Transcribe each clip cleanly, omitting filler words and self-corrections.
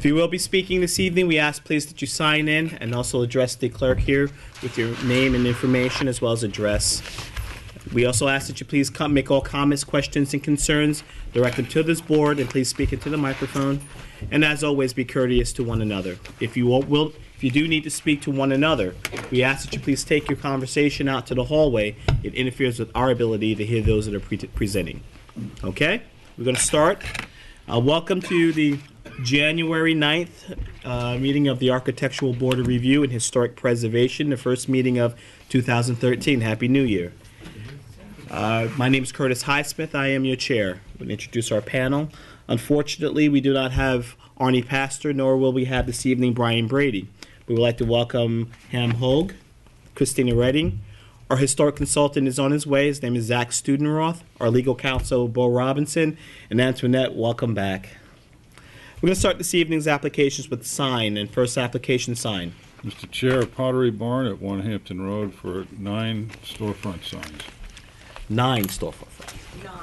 If you will be speaking this evening, we ask please that you sign in and also address the clerk here with your name and information as well as address. We also ask that you please make all comments, questions, and concerns, direct them to this board, and please speak into the microphone. And as always, be courteous to one another. If you do need to speak to one another, we ask that you please take your conversation out to the hallway. It interferes with our ability to hear those that are presenting. Okay? We're going to start. Welcome to the January 9th meeting of the Architectural Board of Review and Historic Preservation, the first meeting of 2013. Happy New Year. My name is Curtis Highsmith. I am your chair. We'll introduce our panel. Unfortunately, we do not have Arnie Pastor, nor will we have this evening Brian Brady. We would like to welcome Ham Hogue, Christina Redding. Our historic consultant is on his way. His name is Zach Studenroth. Our legal counsel, Bo Robinson. And Antoinette, welcome back. We're going to start this evening's applications with sign, and first application sign. Mr. Chair, Pottery Barn at 1 Hampton Road for 9 storefront signs. 9 storefront. 9.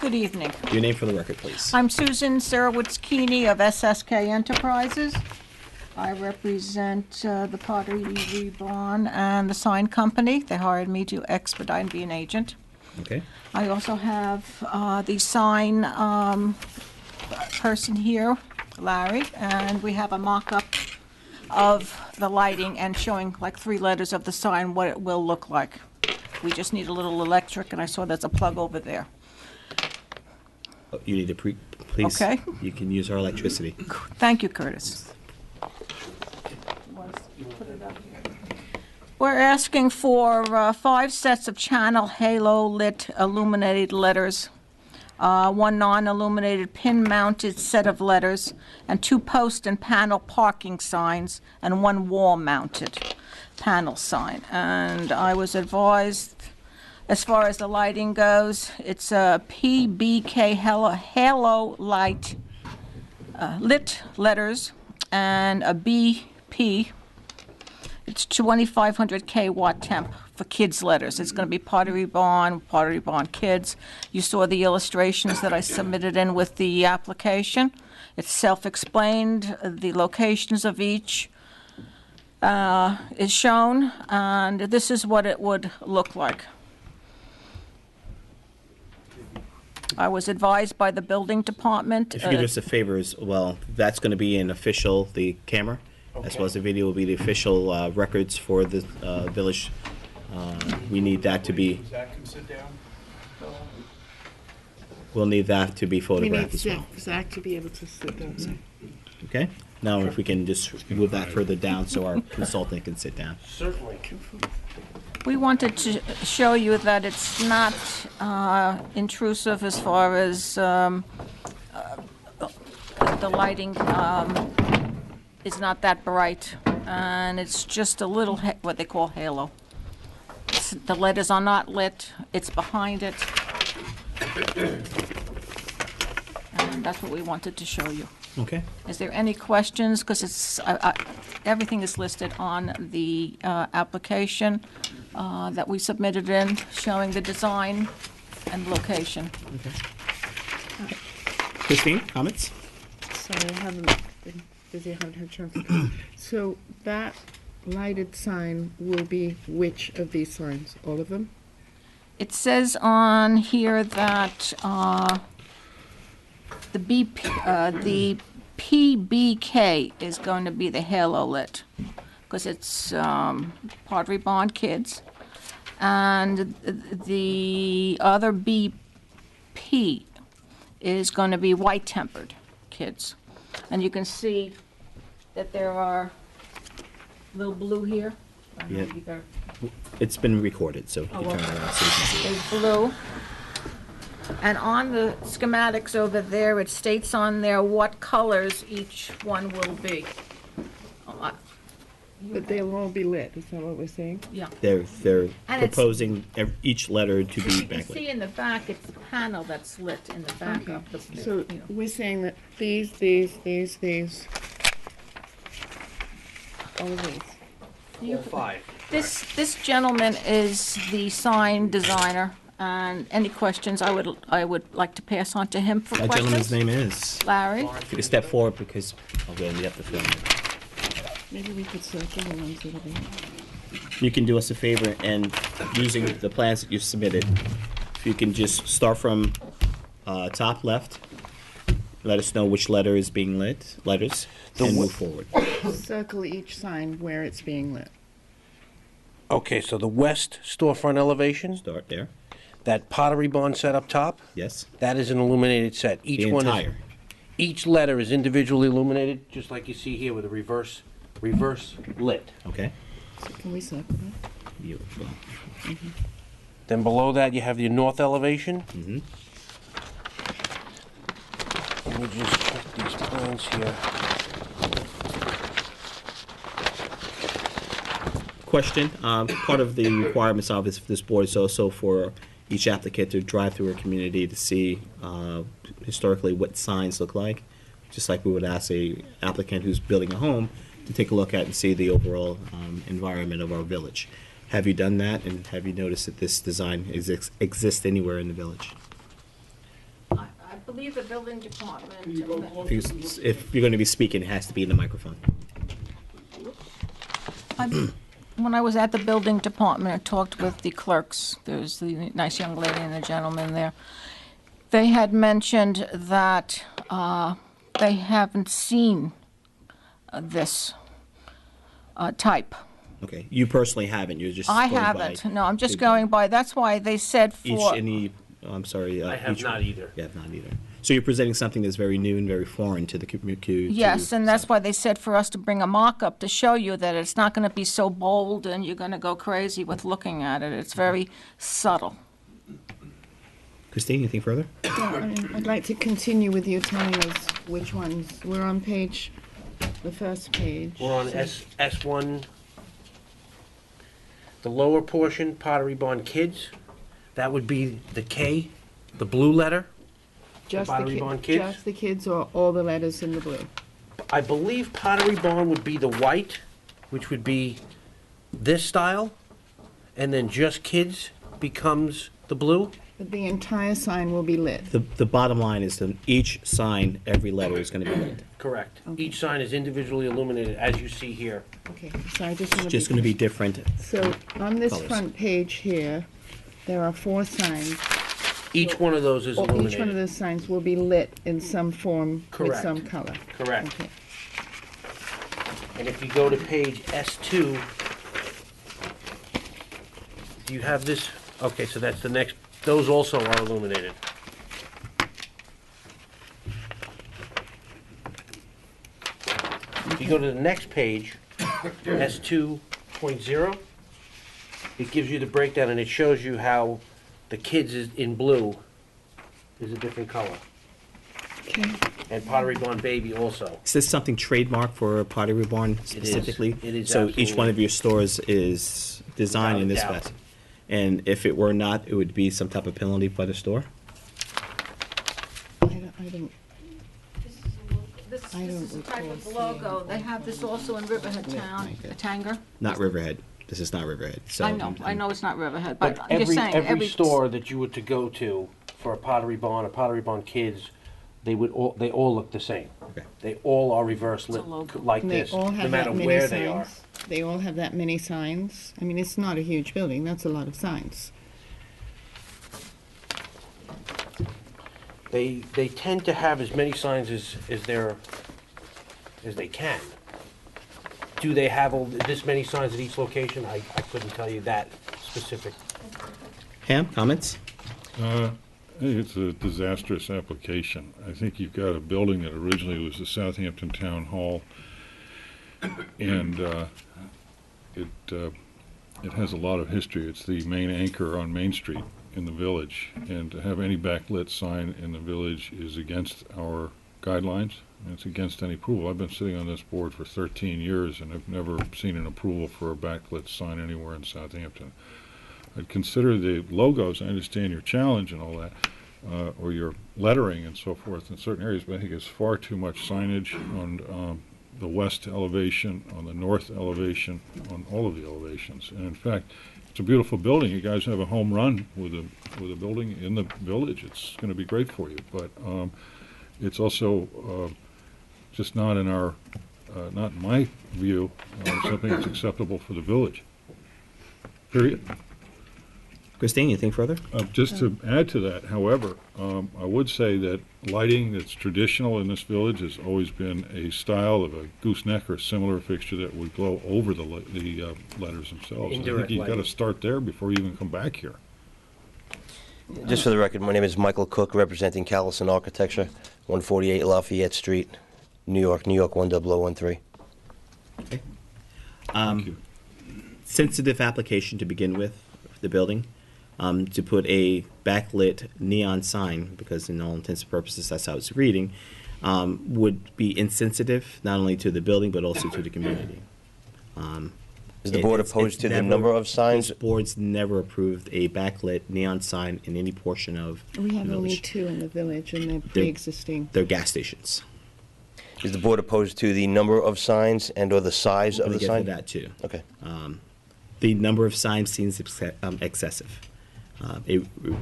Good evening. Your name for the record, please. I'm Susan Sarowitz-Keeney of SSK Enterprises. I represent the Pottery Barn and the sign company. They hired me to expedite and be an agent. Okay. I also have the sign person here, Larry, and we have a mock-up of the lighting and showing like 3 letters of the sign, what it will look like. We just need a little electric, and I saw there's a plug over there. Oh, you need to please. Okay. You can use our electricity. Thank you, Curtis. We're asking for 5 sets of channel halo lit illuminated letters, 1 non-illuminated pin-mounted set of letters, and 2 post and panel parking signs, and 1 wall-mounted panel sign. And I was advised, as far as the lighting goes, it's a PBK halo light lit letters and a BP. It's 2,500 kW temp for kids letters. It's going to be Pottery Barn Kids. You saw the illustrations that I submitted in with the application. It's self-explained. The locations of each is shown, and this is what it would look like. I was advised by the building department. If you could do us a favor as well, that's going to be an official, the camera, okay, as well as the video will be the official records for the village. We need that to be. Zach can sit down. We'll need that to be photographed as well. Zach to be able to sit down. Okay? Now if we can just move that further down so our consultant can sit down. Certainly. We wanted to show you that it's not intrusive as far as the lighting is not that bright, and it's just a little what they call halo. The letters are not lit, it's behind it, and that's what we wanted to show you. Okay. Is there any questions? Because it's everything is listed on the application that we submitted in, showing the design and location. Okay. Christine, comments? Sorry, I haven't been busy. I haven't had a chance to come. So that lighted sign will be which of these signs? All of them? It says on here that the PBK is going to be the halo lit, because it's Pottery Barn Kids, and the other BP is going to be white tempered kids. And you can see that there are little blue here. Yeah. It's been recorded, so you can turn it around so you can see it. There's blue. And on the schematics over there, it states on there what colors each one will be. But they'll all be lit, is that what we're saying? Yeah. They're And it's- proposing each letter to be You can backlit. see in the back, it's the panel that's lit in the back of the, So you know. we're saying that these, all of these. This gentleman is the sign designer, And any questions, I would like to pass on to him for That questions. gentleman's name is. Larry? If you could step forward because we have to film it. Maybe we could circle the ones that'll be. You can do us a favor and using the plans that you've submitted, if you can just start from top left, let us know which letter is being lit, and move forward. Circle each sign where it's being lit. Okay, so the west storefront elevation, Start there. that Pottery Barn set up top, Yes. that is an illuminated set. Each The one is, entire. each letter is individually illuminated, just like you see here with a reverse lit. Okay. So can we circle that? Beautiful. Then below that, you have your north elevation. Mhm. Let me just check these plans here. Question, part of the requirements of this board is also for each applicant to drive through a community to see historically what signs look like, just like we would ask a applicant who's building a home to take a look at and see the overall environment of our village. Have you done that, and have you noticed that this design exists anywhere in the village? I believe the building department. If you're going to be speaking, it has to be in the microphone. When I was at the building department, I talked with the clerks. There's the nice young lady and the gentleman there. They had mentioned that they haven't seen this type. Okay, you personally haven't, you're just I going by haven't. No, I'm just the- going by, that's why they said Each, for, I'm sorry. I have each not one. either. You have not either. So you're presenting something that's very new and very foreign to the community. yes, and that's why they said for us to bring a mock-up to show you that it's not going to be so bold and you're going to go crazy with looking at it. It's very subtle. Christine, anything further? I'd like to continue with you telling us which ones. We're on the first page. We're on S1, the lower portion, Pottery Barn Kids. That would be the K, the blue letter. Just Pottery Barn Kids? Just the kids or all the letters in the blue? I believe Pottery Barn would be the white, which would be this style, and then just Kids becomes the blue. But the entire sign will be lit. The bottom line is that each sign, every letter is going to be lit. Correct. Each sign is individually illuminated, as you see here. Okay, so I just want to It's just going to be different. So on this colors. front page here, there are 4 signs. Each one of those is Each one of illuminated. those signs will be lit in some form with Correct. some color. Correct. Okay. And if you go to page S2, do you have this? Okay, so that's the next, those also are illuminated. If you go to the next page, S2.0, it gives you the breakdown and it shows you how the kids is in blue is a different color. Okay. And Pottery Barn Baby also. Is this something trademarked for Pottery Barn specifically? It is So each one absolutely. of your stores is designed in this Without a doubt. fashion? And if it were not, it would be some type of penalty by the store? I don't, This I don't is the type of recall logo. They have this also in Riverhead Town, Tanger. Not Riverhead. This is not Riverhead. So I know it's not Riverhead, but But I'm just saying, every store that you were to go to for a Pottery Barn Kids, they all look the same. Okay. They all are reverse It's a lit logo. like they this, all no have matter that many where they are. signs. They all have that many signs. I mean, it's not a huge building, that's a lot of signs. They tend to have as many signs as they can. Do they have this many signs at each location? I couldn't tell you that specific. Ham, comments? I think it's a disastrous application. I think you've got a building that originally was the Southampton Town Hall, and it has a lot of history. It's the main anchor on Main Street in the village, and to have any backlit sign in the village is against our guidelines, and it's against any approval. I've been sitting on this board for 13 years, and I've never seen an approval for a backlit sign anywhere in Southampton. I'd consider the logos, I understand your challenge and all that, or your lettering and so forth in certain areas, but I think it's far too much signage on the west elevation, on the north elevation, on all of the elevations. And in fact, it's a beautiful building. You guys have a home run with a building in the village. It's going to be great for you. But it's also just not in our, not in my view, something that's acceptable for the village. Period. Christine, anything further? Just to add to that, however, I would say that lighting that's traditional in this village has always been a style of a gooseneck or similar fixture that would glow over the letters themselves. I Indirect think you've got to lighting. start there before you even come back here. Just for the record, my name is Michael Cook, representing Callison Architecture, 148 Lafayette Street, New York 10013. Thank you. Sensitive application to begin with, the building. To put a backlit neon sign, because in all intents and purposes that's how it's reading, would be insensitive not only to the building but also to the community. Is the board opposed to the number of signs? This board's never approved a backlit neon sign in any portion of We the have only village. 2 in the village, and they're They're- pre-existing. They're gas stations. Is the board opposed to the number of signs and/or the size I'm of gonna the get to sign? that too. Okay. The number of signs seems excessive.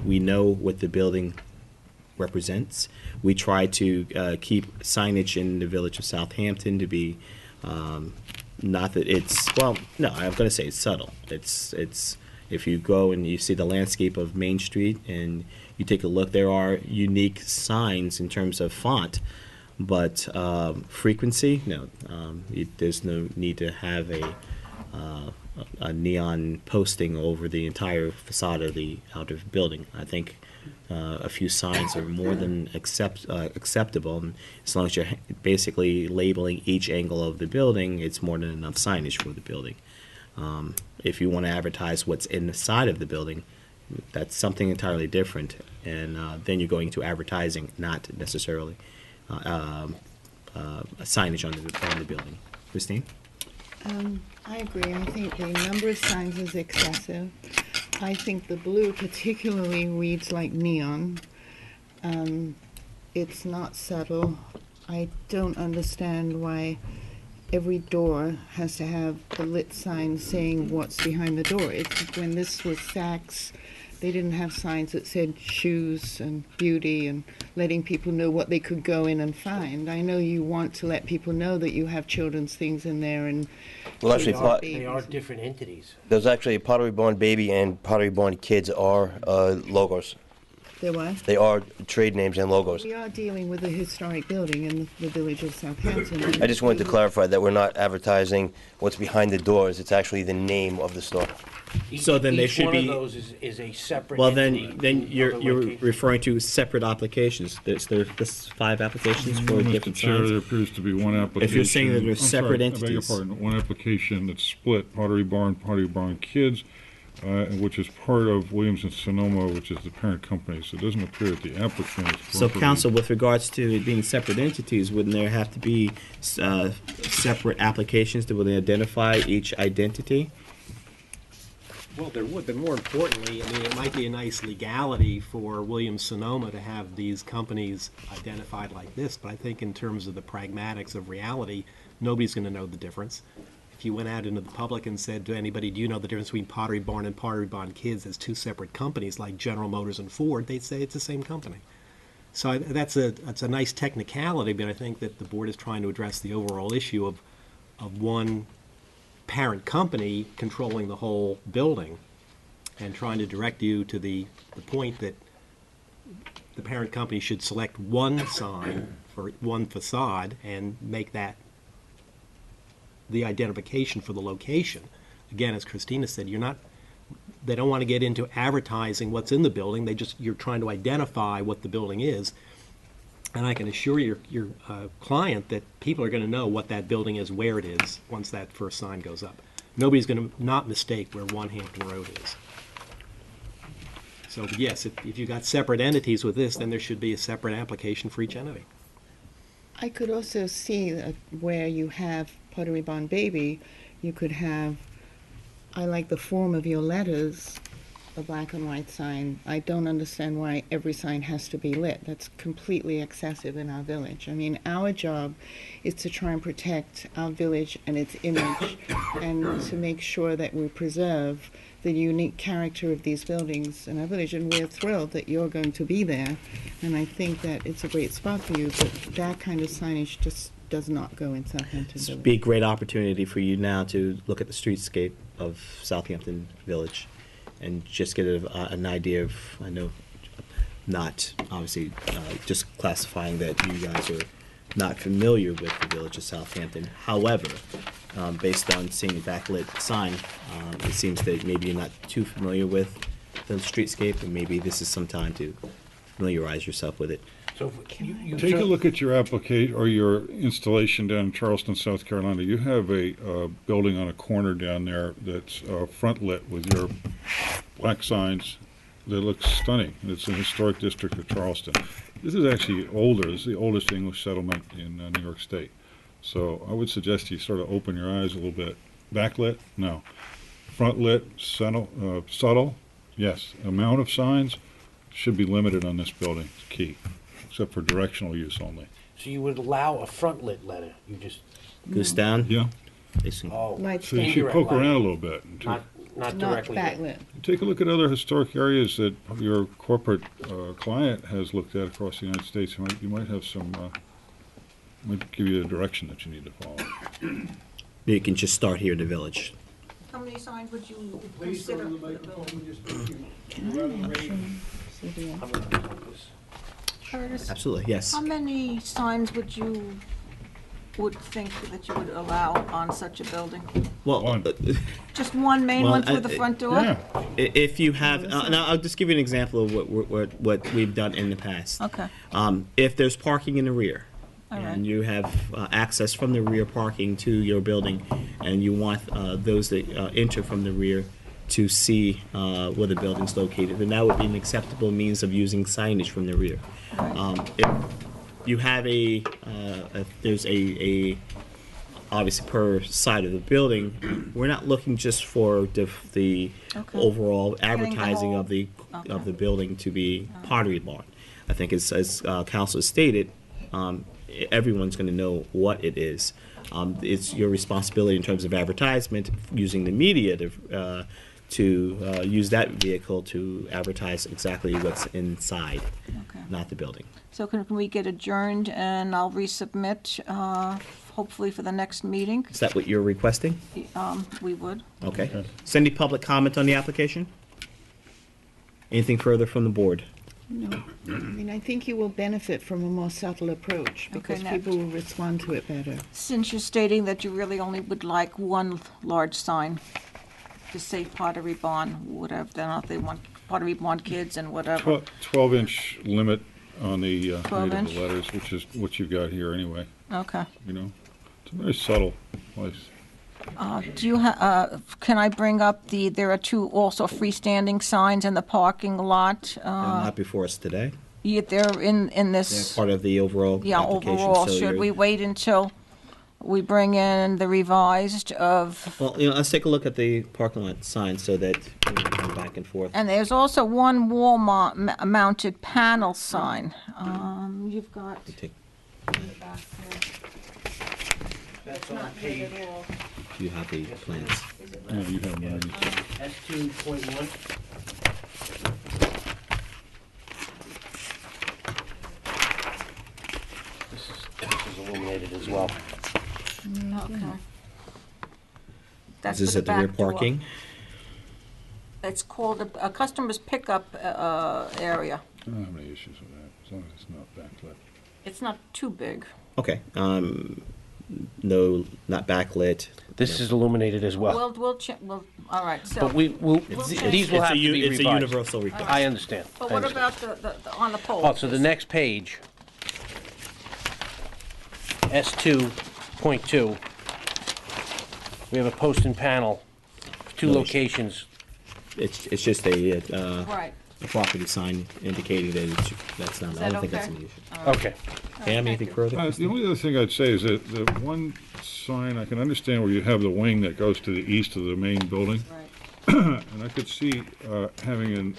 We know what the building represents. We try to keep signage in the village of Southampton to be, not that it's, well, no, I'm going to say it's subtle. It's if you go and you see the landscape of Main Street and you take a look, there are unique signs in terms of font, but frequency, no. There's no need to have a neon posting over the entire facade of the outer building. I think a few signs are more than acceptable. And as long as you're basically labeling each angle of the building, it's more than enough signage for the building. If you want to advertise what's inside of the building, that's something entirely different. And then you're going to advertising, not necessarily signage on the building. Christine? I agree. I think the number of signs is excessive. I think the blue particularly reads like neon. It's not subtle. I don't understand why every door has to have a lit sign saying what's behind the door. It's, when this was Saks, they didn't have signs that said shoes and beauty and letting people know what they could go in and find. I know you want to let people know that you have children's things in there and Well, actually, They are different entities. there's actually Pottery Barn Baby and Pottery Barn Kids are logos. there was. They are trade names and logos. We are dealing with a historic building in the village of Southampton. I just wanted to clarify that we're not advertising what's behind the doors. It's actually the name of the store. So then they should be- Each one of those is a separate Well, entity. then in you're other locations. referring to separate applications. There's 5 applications for Mr. different Chair, there signs. appears to be one application. saying that there's I'm sorry, separate I beg your entities. pardon, one application that's split, Pottery Barn Kids, which is part of Williams and Sonoma, which is the parent company, so it doesn't appear that the applicant is. So, properly- counsel, with regards to it being separate entities, wouldn't there have to be separate applications that would identify each identity? Well, there would, but more importantly, I mean, it might be a nice legality for Williams Sonoma to have these companies identified like this, but I think in terms of the pragmatics of reality, nobody's going to know the difference. If you went out into the public and said to anybody, do you know the difference between Pottery Barn and Pottery Barn Kids as 2 separate companies like General Motors and Ford, they'd say it's the same company. So that's a nice technicality, but I think that the board is trying to address the overall issue of one parent company controlling the whole building and trying to direct you to the point that the parent company should select one sign for one facade and make that the identification for the location. Again, as Christina said, they don't want to get into advertising what's in the building. You're trying to identify what the building is. And I can assure your client that people are going to know what that building is, where it is, once that first sign goes up. Nobody's going to not mistake where One Hampton Road is. So, but yes, if you've got separate entities with this, then there should be a separate application for each entity. I could also see that where you have Pottery Barn Baby, you could have, I like the form of your letters, a black and white sign. I don't understand why every sign has to be lit. That's completely excessive in our village. I mean, our job is to try and protect our village and its image and to make sure that we preserve the unique character of these buildings in our village. And we're thrilled that you're going to be there. And I think that it's a great spot for you, but that kind of signage just does not go in Southampton This Village. would be a great opportunity for you now to look at the streetscape of Southampton Village and just get an idea of, I know, not obviously just classifying that you guys are not familiar with the village of Southampton. However, based on seeing the backlit sign, it seems that maybe you're not too familiar with the streetscape, and maybe this is some time to familiarize yourself with it. So you Take a look at your application or your installation down in Charleston, South Carolina. You have a building on a corner down there that's front lit with your black signs that looks stunning. It's an historic district of Charleston. This is actually older. This is the oldest English settlement in New York State. So I would suggest you sort of open your eyes a little bit. Backlit? No. Front lit, subtle? Yes. Amount of signs should be limited on this building. It's key. Except for directional use only. So you would allow a front lit letter? You just, Goose down? Yeah. Basically. oh, Light So you stand, should Direct poke light. around a little bit. not not directly lit? backlit. Take a look at other historic areas that your corporate client has looked at across the United States. You might have some, might give you a direction that you need to follow. You can just start here in the village. How many signs would you Please go consider to the for the microphone building? when you're speaking. Can Rather I than actually raise- see the- I'm gonna put this. Curtis, Absolutely, yes. how many signs would think that you would allow on such a building? Well, One. Just one main Well, one through the front door? Yeah. If you have, now I'll just give you an example of what we've done in the past. Okay, If there's parking in the rear, all right. and you have access from the rear parking to your building, and you want those that enter from the rear to see where the building's located, then that would be an acceptable means of using signage from the rear. If you have if there's obviously per side of the building, we're not looking just for the Okay. overall the advertising whole- of the okay. building to be Pottery Barn. I think as council has stated, everyone's going to know what it is. It's your responsibility in terms of advertisement, using the media to use that vehicle to advertise exactly what's inside, Okay. not the building. So can we get adjourned and I'll resubmit, hopefully for the next meeting? Is that what you're requesting? We would. Okay. Is there any public comment on the application? Anything further from the board? No, I mean, I think you will benefit from a more subtle approach because now- people will respond to it better. Since you're stating that you really only would like one large sign to say Pottery Barn, whatever, then if they want Pottery Barn Kids and whatever. 12-inch limit on the height 12 of inch? the letters, which is what you've got here anyway, Okay. you know? It's a very subtle place. Can I bring up there are two also freestanding signs in the parking lot? Not before us today. They're in They're this, part of the overall yeah, application. overall. so Should you're- we wait until we bring in the revised of, Well, let's take a look at the parking lot sign so that we can come back and forth. and there's also one wall-mounted panel sign. You've got. Take- That's on page You have the plans. Yeah, you have one. S2.1. This is illuminated as well. Okay. That's Is this for at the rear back door. parking? It's called a customer's pickup area. I don't have any issues with that, as long as it's not backlit. It's not too big. Okay. No, not backlit. This is illuminated as well. We'll, all right, so. But these will It's have a, to u- be it's a revised. universal request. I understand. But I what understand. about the on the pole? Oh, so the next page, S2.2, we have a post and panel, two No, locations. It's just a Right. property sign indicating that that's not. Is I that don't think that's okay? an issue. Okay. Pam, anything further? The only other thing I'd say is that the one sign, I can understand where you have the wing that goes to the east of the main building. Right. And I could see having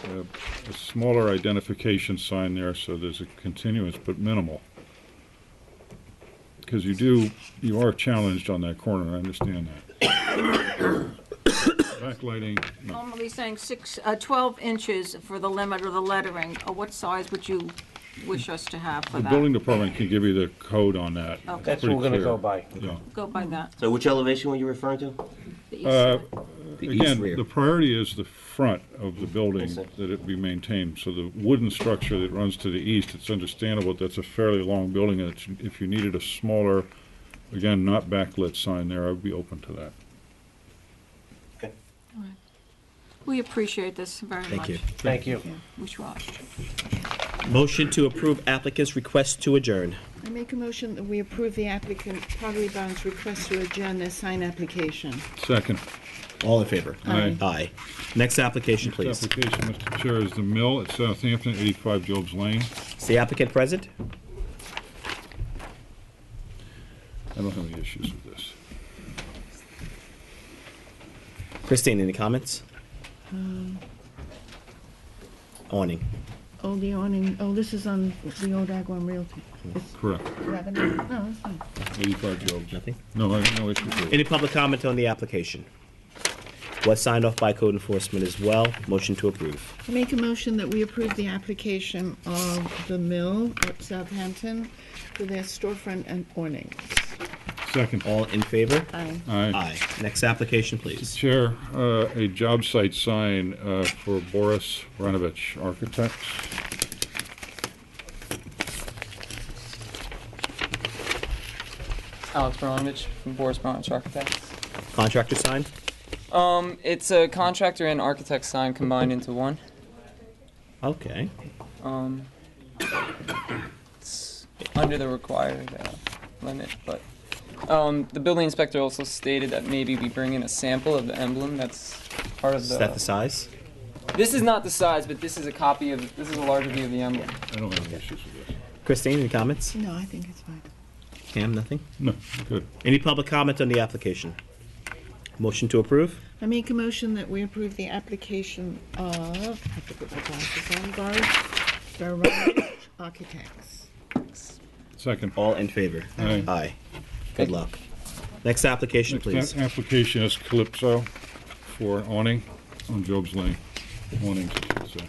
a smaller identification sign there, so there's a continuance, but minimal. Because you are challenged on that corner, I understand that. Backlighting, no. Normally saying 12 inches for the limit of the lettering. What size would you wish us to have for The that? building department can give you the code on that. Okay. That's what we're gonna Pretty go clear. by. Yeah. Go by that. So which elevation were you referring to? The east side. Again, rear. the priority is the front of the building, Yes, sir. that it be maintained. So the wooden structure that runs to the east, it's understandable that's a fairly long building, and if you needed a smaller, again, not backlit sign there, I would be open to that. Okay. We appreciate this very much. Thank you. Thank you. Wish-wash. Motion to approve applicant's request to adjourn. I make a motion that we approve the applicant Pottery Barn's request to adjourn their sign application. Second. All in favor? Aye. Aye. Next application, please. Next application, Mr. Chair, is the Mill at Southampton, 85 Jobs Lane. Is the applicant present? I don't have any issues with this. Christine, any comments? Awning. Oh, the awning, oh, this is on the old Agawam Realty. It's Correct. rather, no, it's fine. 85 Jobs. Nothing? No, I have no issues with it. Any public comment on the application? Was signed off by code enforcement as well. Motion to approve. I make a motion that we approve the application of the Mill at Southampton for their storefront and awnings. Second. All in favor? Aye. Aye. Aye. Next application, please. Chair, a job site sign for Boris Ranovich Architects. Alex Bronovich from Boris Bronovich Architects. Contractor sign? It's a contractor and architect sign combined into one. Okay. It's under the required limit, but the building inspector also stated that maybe we bring in a sample of the emblem that's part of Is that the size? This is not the size, but this is a copy of. This is a larger view of the emblem. I don't have any issues with this. Christine, any comments? No, I think it's fine. Cam, nothing? No, good. Any public comment on the application? Motion to approve? I make a motion that we approve the application of, I have to put my glasses on, Barrage Architects. Second. All in favor? Aye. Aye. Good luck. Next application, please. Next application is Calypso for awning on Jobs Lane. Awnings, I should say.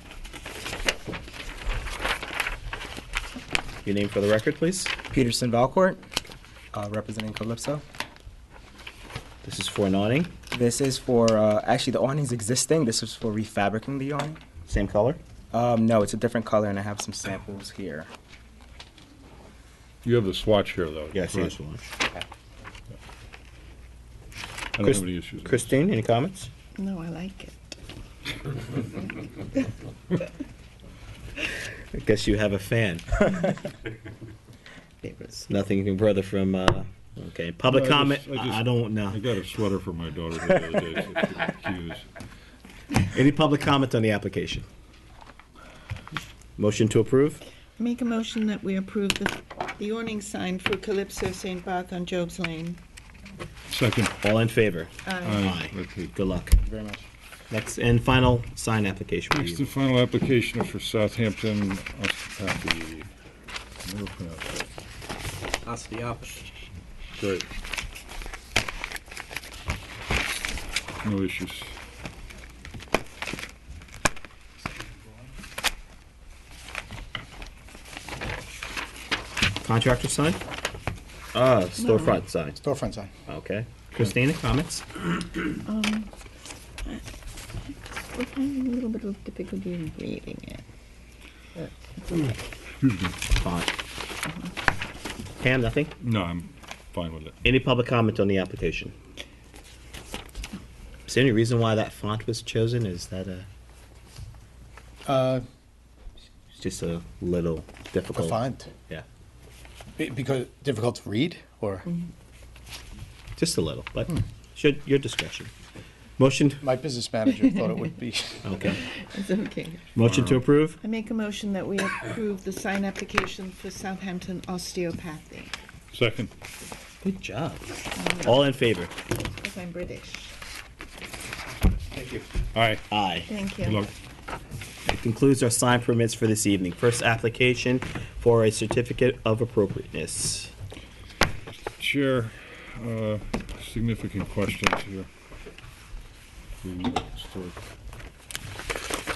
Your name for the record, please. Peterson Valcourt, representing Calypso. This is for an awning. This is for, actually the awning's existing, this is for refabricating the awning. Same color? No, it's a different color and I have some samples here. You have the swatch here, though. Yes, correct? yes, one. I don't have any issues with this. Christine, any comments? No, I like it. I guess you have a fan. It's nothing further from, okay, public No, I comment, just- I don't know. I got a sweater for my daughter the other day, so she could accuse. Any public comment on the application? Motion to approve? Make a motion that we approve the awning sign for Calypso St. Barth on Job's Lane. Second. All in favor? Aye. Okay. Good luck. Thank you very much. Next and final sign application. Next and final application is for Southampton Osteopathy. Never pronounce that. Osteopathy. Great. No issues. Contractor sign? Storefront sign. Storefront sign. Okay. Christina, comments? We're finding a little bit of difficulty in reading it. Font. Pam, nothing? No, I'm fine with it. Any public comment on the application? Is there any reason why that font was chosen? Is that it's just a little The difficult? font, Yeah, because difficult to read, or just a little, but your discretion. Motion, my business manager thought it would be. okay. It's okay. Motion to approve? I make a motion that we approve the sign application for Southampton Osteopathy. Second. Good job. All in favor? Because I'm British. Thank you. All right, Aye. Thank good you. luck. That concludes our sign permits for this evening. First application for a certificate of appropriateness. Chair, significant questions here.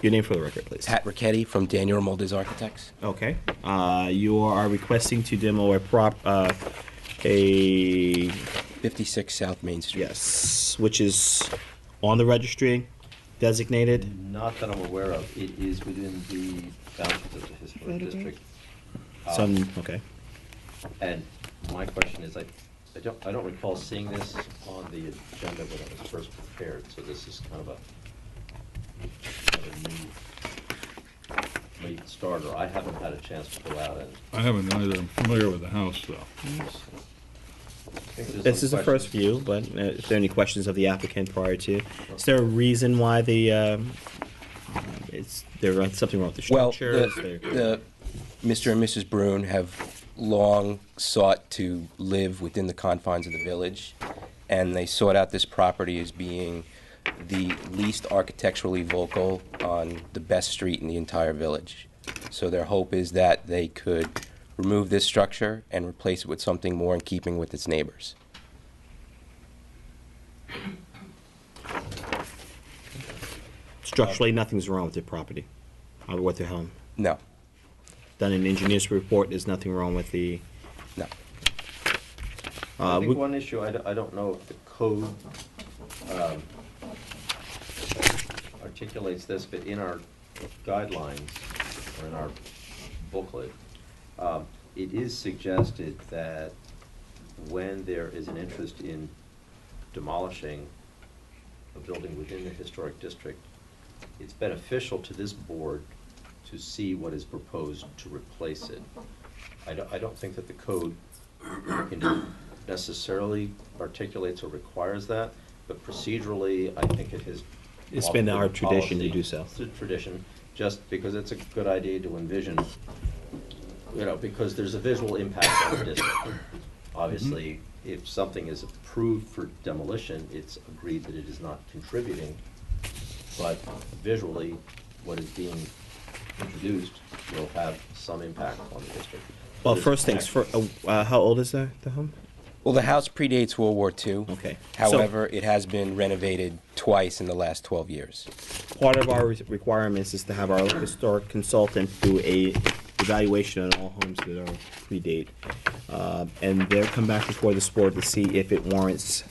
Your name for the record, please. Pat Ricchetti from Daniel Molders Architects. Okay. You are requesting to demo a 56 South Main Street. yes, which is on the registry, designated. Not that I'm aware of. It is within the boundaries of the historic Right away. district. Some okay. And my question is, I don't recall seeing this on the agenda when it was first prepared, so this is kind of a new late starter. I haven't had a chance to go out and. I haven't either. I'm familiar with the house, though. I think there's This some is the first questions. view, but if there are any questions of the applicant prior to, is there a reason why the something wrong with the Well, structure? Is there- Mr. and Mrs. Brune have long sought to live within the confines of the village, and they sought out this property as being the least architecturally vocal on the best street in the entire village. So their hope is that they could remove this structure and replace it with something more in keeping with its neighbors. Structurally, nothing's wrong with the property, or with the home. No, Done an engineer's report, there's nothing wrong with the. no. I we- think one issue, I don't know if the code articulates this, but in our guidelines, or in our booklet, it is suggested that when there is an interest in demolishing a building within the historic district, it's beneficial to this board to see what is proposed to replace it. I don't think that the code necessarily articulates or requires that, but procedurally, I think it has. It's been often our been tradition to policy. do so. It's a tradition, just because it's a good idea to envision, because there's a visual impact on the district. Obviously, if something is approved for demolition, it's agreed that it is not contributing, but visually, what is being introduced will have some impact on the district. Well, There's first things actually- first. How old is the home? Well, the house predates World War II. Okay. However, it has been renovated twice in the last 12 years. Part of our requirements is to have our historic consultant do a evaluation on all homes that are predate, and they'll come back before this board to see if it warrants.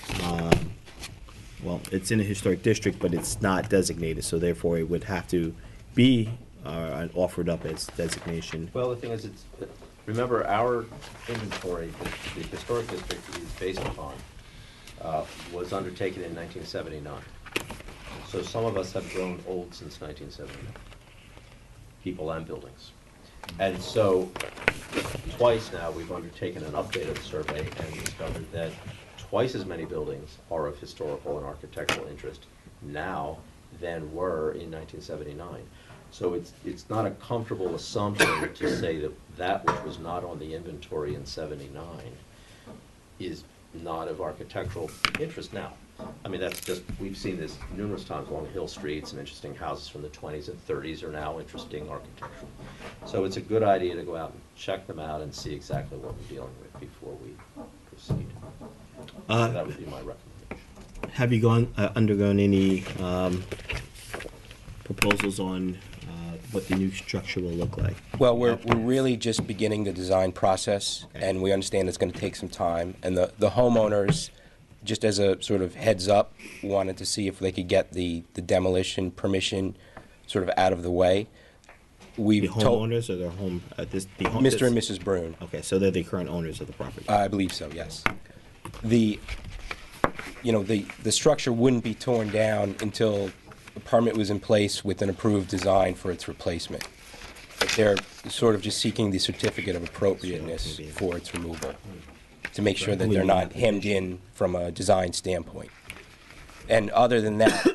Well, it's in a historic district, but it's not designated, so therefore it would have to be offered up as designation. Well, the thing is, remember, our inventory, the historic district is based upon, was undertaken in 1979. So some of us have grown old since 1979, people and buildings. And so twice now, we've undertaken an updated survey and discovered that twice as many buildings are of historical and architectural interest now than were in 1979. So it's not a comfortable assumption to say that that which was not on the inventory in '79 is not of architectural interest now. I mean, that's just, we've seen this numerous times along Hill Street. Some interesting houses from the 20s and 30s are now interesting architectural. So it's a good idea to go out and check them out and see exactly what we're dealing with before we proceed. So that would be my recommendation. Have you undergone any proposals on what the new structure will look like? Well, we're really just beginning the design process, Okay. and we understand it's going to take some time. And the homeowners, just as a sort of heads up, wanted to see if they could get the demolition permission sort of out of the way. The We've told homeowners or the home, Mr. and Mrs. Brune. Okay, so they're the current owners of the property. I believe so, yes. The structure wouldn't be torn down until a permit was in place with an approved design for its replacement. But they're sort of just seeking the certificate of appropriateness for its removal, to make sure that they're not hemmed in from a design standpoint. And other than that,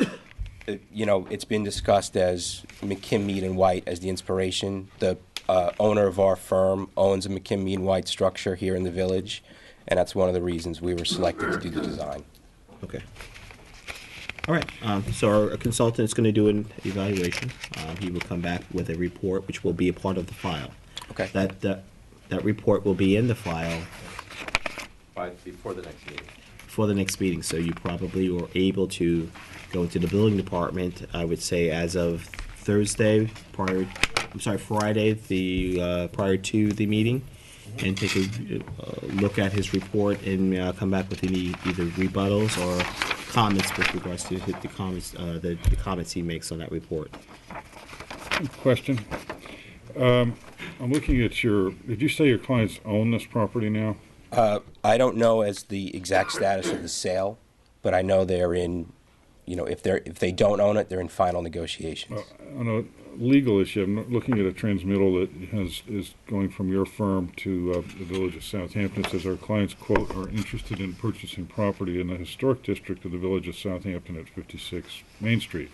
it's been discussed as McKim, Mead, and White as the inspiration. The owner of our firm owns a McKim, Mead, and White structure here in the village, and that's one of the reasons we were selected to do the design. Okay. All right, so our consultant is going to do an evaluation. He will come back with a report, which will be a part of the file. Okay. That report will be in the file Before the next meeting. for the next meeting, so you probably were able to go into the building department, I would say, as of Thursday, Friday, prior to the meeting, and take a look at his report and come back with any either rebuttals or comments with regards to the comments he makes on that report. Question. I'm looking at did you say your clients own this property now? I don't know as the exact status of the sale, but I know they're in, if they don't own it, they're in final negotiations. On a legal issue, I'm looking at a transmittal that is going from your firm to the Village of Southampton. It says our clients, quote, are interested in purchasing property in the historic district of the Village of Southampton at 56 Main Street.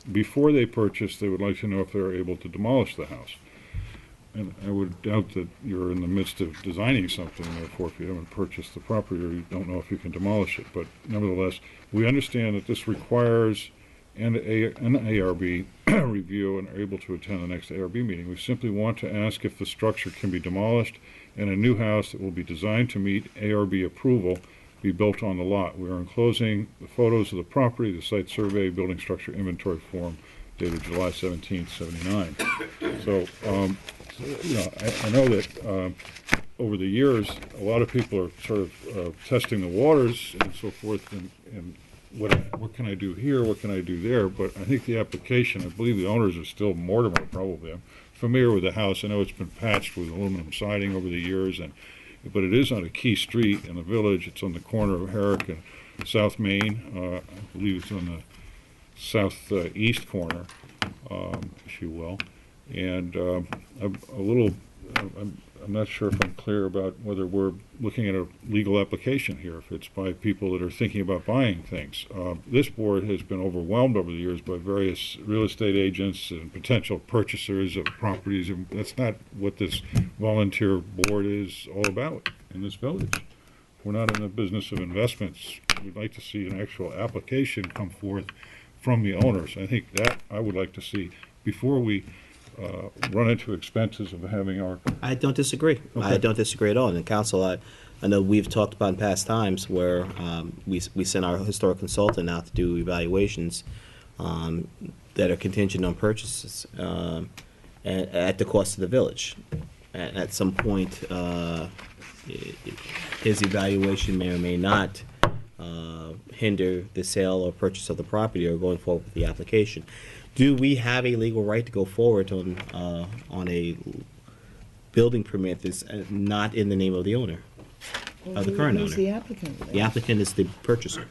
Before they purchase, they would like to know if they're able to demolish the house. And I would doubt that you're in the midst of designing something, therefore, if you haven't purchased the property or you don't know if you can demolish it. But nevertheless, we understand that this requires an ARB review and are able to attend the next ARB meeting. We simply want to ask if the structure can be demolished and a new house that will be designed to meet ARB approval be built on the lot. We are enclosing the photos of the property, the site survey, building structure inventory form dated July 17, 79. So, I know that over the years, a lot of people are sort of testing the waters and so forth, and what can I do here, what can I do there, but I think the application, I believe the owners are still Mortimer probably. I'm familiar with the house. I know it's been patched with aluminum siding over the years, but it is on a key street in the village. It's on the corner of Herrick and South Main. I believe it's on the southeast corner, if you will. And I'm not sure if I'm clear about whether we're looking at a legal application here, if it's by people that are thinking about buying things. This board has been overwhelmed over the years by various real estate agents and potential purchasers of properties, and that's not what this volunteer board is all about in this village. We're not in the business of investments. We'd like to see an actual application come forth from the owners. I think that I would like to see before we run into expenses of having our... I don't disagree. Okay. I don't disagree at all. And the council, I know we've talked about in past times where we send our historic consultant out to do evaluations that are contingent on purchases at the cost of the village. At some point, his evaluation may or may not hinder the sale or purchase of the property or going forward with the application. Do we have a legal right to go forward on a building permit that's not in the name of the owner, of the current Who's owner? the applicant? The applicant is the purchaser.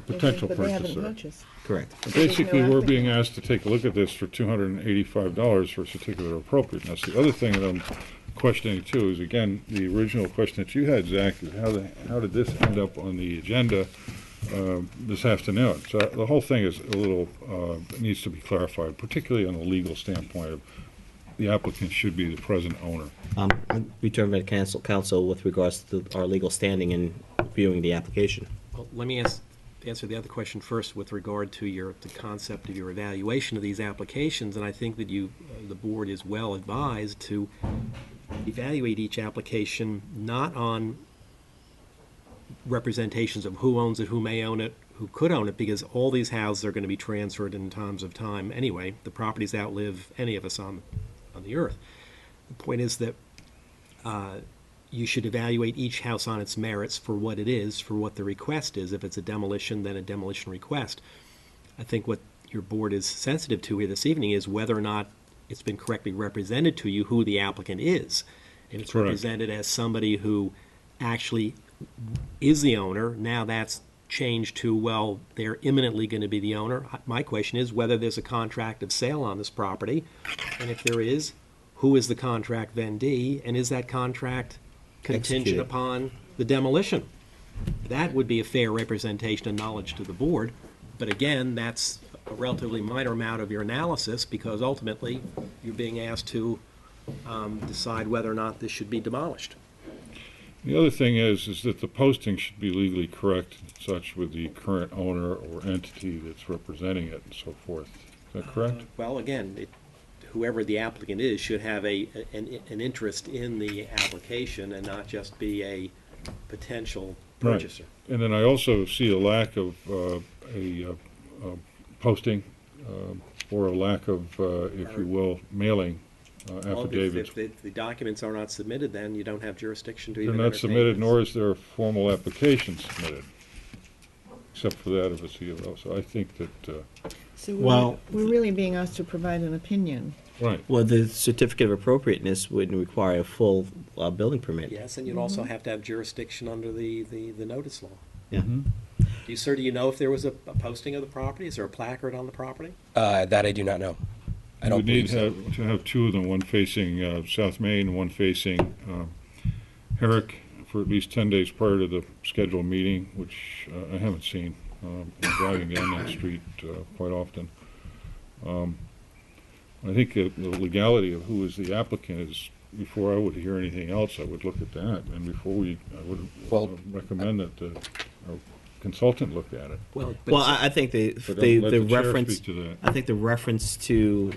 potential But they haven't purchaser. purchased. Correct. Basically, no we're applicant. being asked to take a look at this for $285 for a certificate of appropriateness. The other thing that I'm questioning too is, again, the original question that you had, Zach, is how did this end up on the agenda this afternoon? So the whole thing is a little, needs to be clarified, particularly on the legal standpoint of the applicant should be the present owner. Return to council with regards to our legal standing in viewing the application. Well, let me answer the other question first with regard to the concept of your evaluation of these applications, and I think that the board is well advised to evaluate each application not on representations of who owns it, who may own it, who could own it, because all these houses are going to be transferred in times of time anyway. The properties outlive any of us on the earth. The point is that you should evaluate each house on its merits for what it is, for what the request is. If it's a demolition, then a demolition request. I think what your board is sensitive to here this evening is whether or not it's been correctly represented to you who the applicant is. And it's Correct. represented as somebody who actually is the owner. Now that's changed to, well, they're imminently going to be the owner. My question is whether there's a contract of sale on this property, and if there is, who is the contract vendee, and is that contract contingent Executed. upon the demolition? That would be a fair representation and knowledge to the board, but again, that's a relatively minor amount of your analysis, because ultimately, you're being asked to decide whether or not this should be demolished. The other thing is that the posting should be legally correct, such with the current owner or entity that's representing it and so forth. Is that correct? Well, again, whoever the applicant is should have an interest in the application and not just be a potential Right. purchaser. And then I also see a lack of posting or a lack of, if you will, mailing Well, affidavits. if the documents are not submitted, then you don't have jurisdiction to They're even not entertain submitted, this. nor is there a formal application submitted, except for that of a C of O. So I think that, So Well- we're really being asked to provide an opinion. right. Well, the certificate of appropriateness would require a full building permit. Yes, and you'd also have to have jurisdiction under the notice law. Yeah. Sir, do you know if there was a posting of the property? Is there a placard on the property? That I do not know. I don't We need believe so. to have two of them, one facing South Main, one facing Herrick, for at least 10 days prior to the scheduled meeting, which I haven't seen. I'm driving down that street quite often. I think the legality of who is the applicant is, before I would hear anything else, I would look at that. And before I would Well- recommend that our consultant look at it. Well, Well, I think But I'll let the the chair reference, speak to that. I think the reference to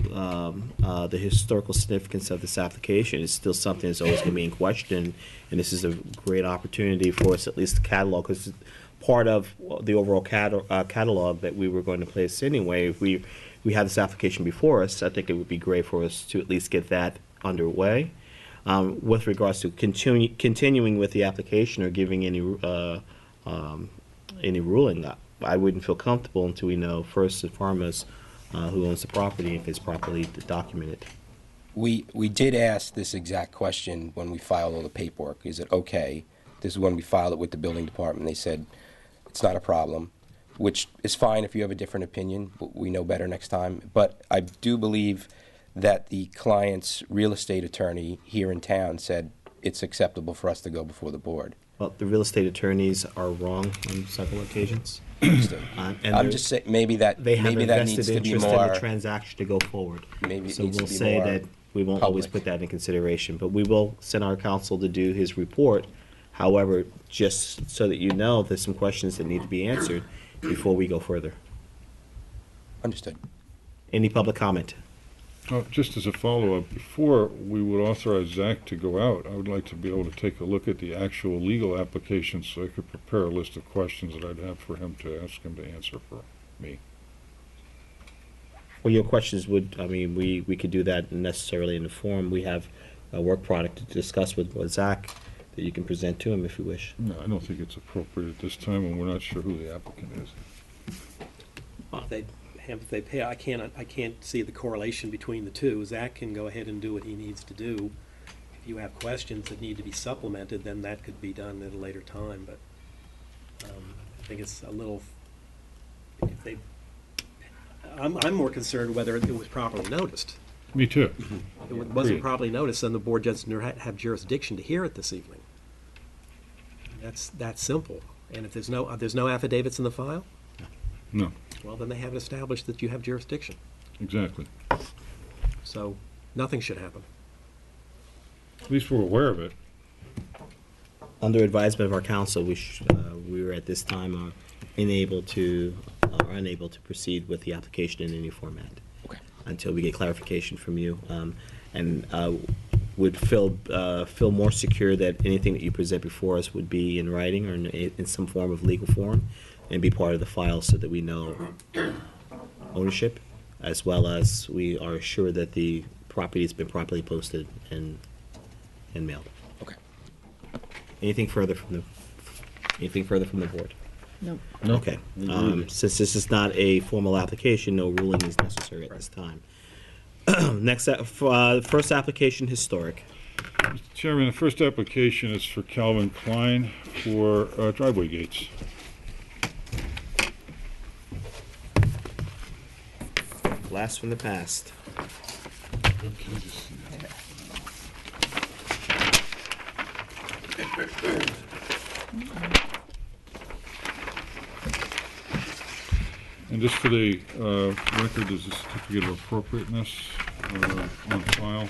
the historical significance of this application is still something that's always going to be in question, and this is a great opportunity for us, at least to catalog, because part of the overall catalog that we were going to place anyway, if we had this application before us, I think it would be great for us to at least get that underway. With regards to continuing with the application or giving any ruling, I wouldn't feel comfortable until we know first and foremost who owns the property, if it's properly documented. We did ask this exact question when we filed all the paperwork. Is it okay? This is when we filed it with the building department. They said it's not a problem, which is fine if you have a different opinion, but we know better next time. But I do believe that the client's real estate attorney here in town said it's acceptable for us to go before the board. Well, the real estate attorneys are wrong on several occasions. And I'm they're- just saying, maybe that They have a needs vested to be interest in more. the transaction to go forward. Maybe it So needs to we'll be say more that we won't always public. put that in consideration, but we will send our counsel to do his report. However, just so that you know, there's some questions that need to be answered before we go further. Understood. Any public comment? Just as a follow-up, before we would authorize Zach to go out, I would like to be able to take a look at the actual legal application so I could prepare a list of questions that I'd have for him to ask him to answer for me. Well, your questions would, I mean, we could do that necessarily in the form. We have a work product to discuss with Zach that you can present to him if you wish. No, I don't think it's appropriate at this time, and we're not sure who the applicant is. If they pay, I can't see the correlation between the two. Zach can go ahead and do what he needs to do. If you have questions that need to be supplemented, then that could be done at a later time, but I think it's a little, if they, I'm more concerned whether it was properly noticed. Me too. If it wasn't Agreed. properly noticed, then the board doesn't have jurisdiction to hear it this evening. That's that simple. And if there's no affidavits in the file, No, well, then they haven't established that you have jurisdiction. exactly. So nothing should happen. At least we're aware of it. Under advisement of our counsel, we were at this time unable to proceed with the application in any format. Okay. Until we get clarification from you, and would feel more secure that anything that you present before us would be in writing or in some form of legal form, and be part of the file so that we know ownership, as well as we are assured that the property has been properly posted and mailed. Okay. Anything further from the board? No. Okay. Since this is not a formal application, no ruling is necessary at this time. Next, first application, historic. Mr. Chairman, the first application is for Calvin Klein for driveway gates. Blast from the past. And just for the record, there's a certificate of appropriateness on file.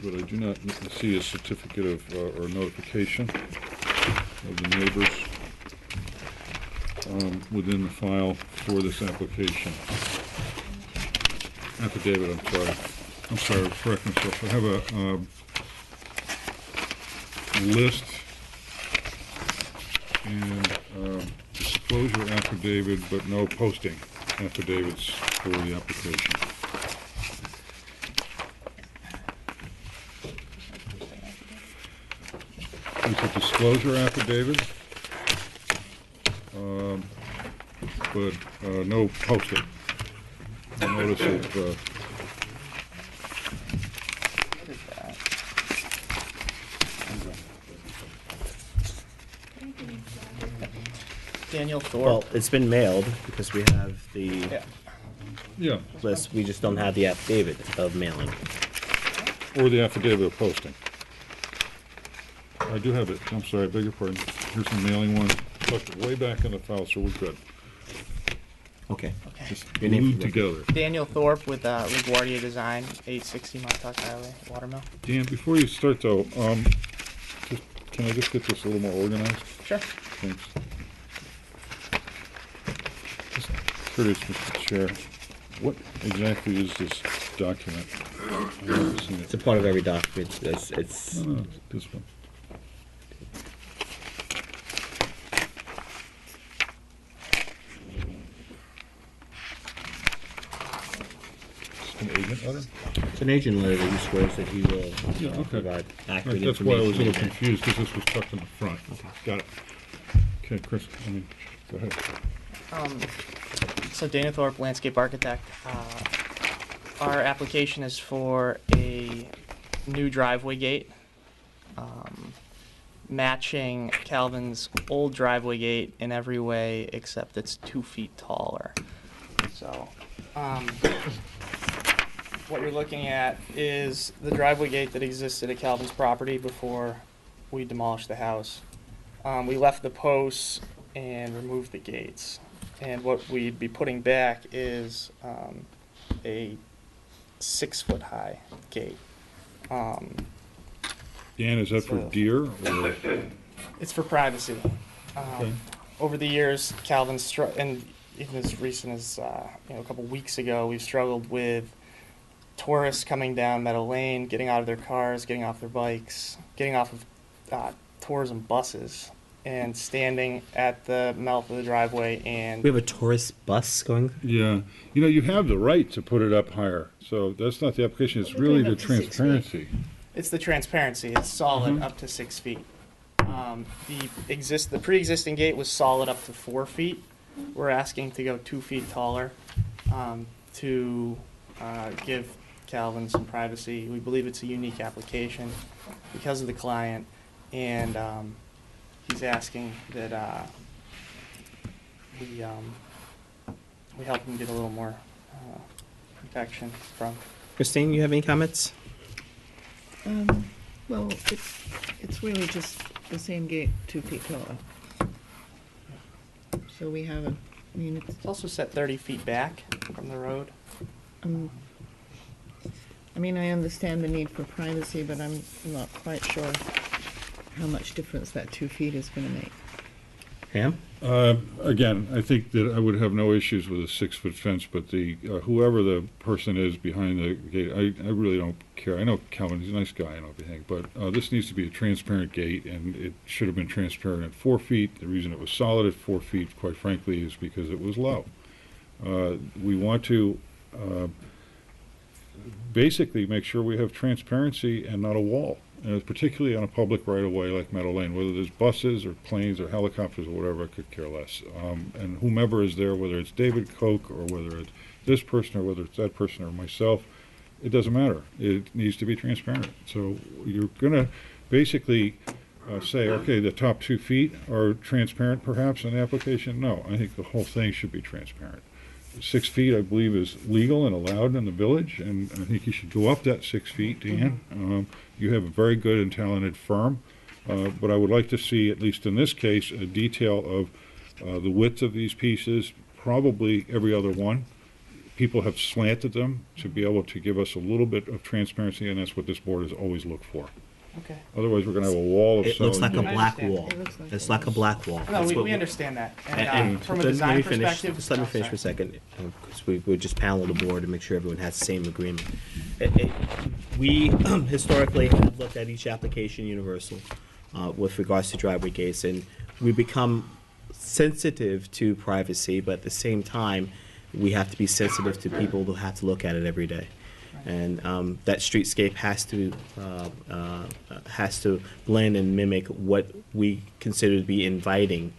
but I do not see a certificate of, or notification of the neighbors within the file for this application. Affidavit, I'm sorry, correct myself. I have a list and disclosure affidavit, but no posting affidavits for the application. It's a disclosure affidavit, but no posting. A notice of, What is that? Daniel Well, Thorpe. it's been mailed because we have the Yeah. yeah, list. We just don't have the affidavit of mailing. or the affidavit of posting. I do have it, I'm sorry, I beg your pardon. Here's the mailing one, tucked way back in the file, so we're good. Okay. Just Your name glued for the together. Daniel Thorpe with LaGuardia Design, 860 Montauk Highway, Watermill. Dan, before you start though, can I just get this a little more organized? Sure. Thanks. Just curious, Mr. Chair, what exactly is this document? I've never seen It's it. a part of every document. It's No, this one. Just an agent letter? It's an agent letter that he swears that he will Yeah, okay. provide accurate That's why I was a information. little confused, because this was tucked in the front. Got it. Okay, Chris, go ahead. So Daniel Thorpe, landscape architect. Our application is for a new driveway gate, matching Calvin's old driveway gate in every way except it's 2 feet taller. So, what you're looking at is the driveway gate that existed at Calvin's property before we demolished the house. We left the posts and removed the gates. And what we'd be putting back is a 6-foot high gate. Dan, is that for So- deer or? It's for privacy. Okay. Over the years, Calvin's and even as recent as a couple weeks ago, we've struggled with tourists coming down Meadow Lane, getting out of their cars, getting off their bikes, getting off of tourism buses, and standing at the mouth of the driveway. And We have a tourist bus going. Yeah, you have the right to put it up higher, so that's not the application, it's We're really doing the up to 6 feet. transparency. it's the transparency. It's solid up to 6 feet. The pre-existing gate was solid up to 4 feet. We're asking to go 2 feet taller to give Calvin some privacy. We believe it's a unique application because of the client, and he's asking that we help him get a little more protection from. Christine, you have any comments? Well, it's really just the same gate, 2 feet taller. So we have It's also set 30 feet back from the road. I understand the need for privacy, but I'm not quite sure how much difference that 2 feet is gonna make. Pam? Again, I think that I would have no issues with a 6-foot fence, but whoever the person is behind the gate, I really don't care. I know Calvin, he's a nice guy and everything, but this needs to be a transparent gate, and it should have been transparent at 4 feet. The reason it was solid at 4 feet, quite frankly, is because it was low. We want to basically make sure we have transparency and not a wall, and particularly on a public right-of-way like Meadow Lane, whether there's buses or planes or helicopters or whatever, I could care less. And whomever is there, whether it's David Koch or whether it's this person or whether it's that person or myself, it doesn't matter. It needs to be transparent. So you're going to basically say, okay, the top 2 feet are transparent perhaps in the application? No, I think the whole thing should be transparent. 6 feet, I believe, is legal and allowed in the village, and I think you should go up that 6 feet, Dan. You have a very good and talented firm, but I would like to see, at least in this case, a detail of the width of these pieces, probably every other one, people have slanted them to be able to give us a little bit of transparency, and that's what this board has always looked for. Okay. Otherwise, we're gonna have a wall of It looks like a solid. black understand. wall. It looks like It's it. like a black wall. No, That's we what understand that. And From a let design me finish. perspective. Just let me oh, finish for a sorry. second, because we just panel the board to make sure everyone has the same agreement. We historically have looked at each application universal with regards to driveway gates, and we become sensitive to privacy, but at the same time, we have to be sensitive to people who have to look at it every day. And that streetscape has to blend and mimic what we consider to be inviting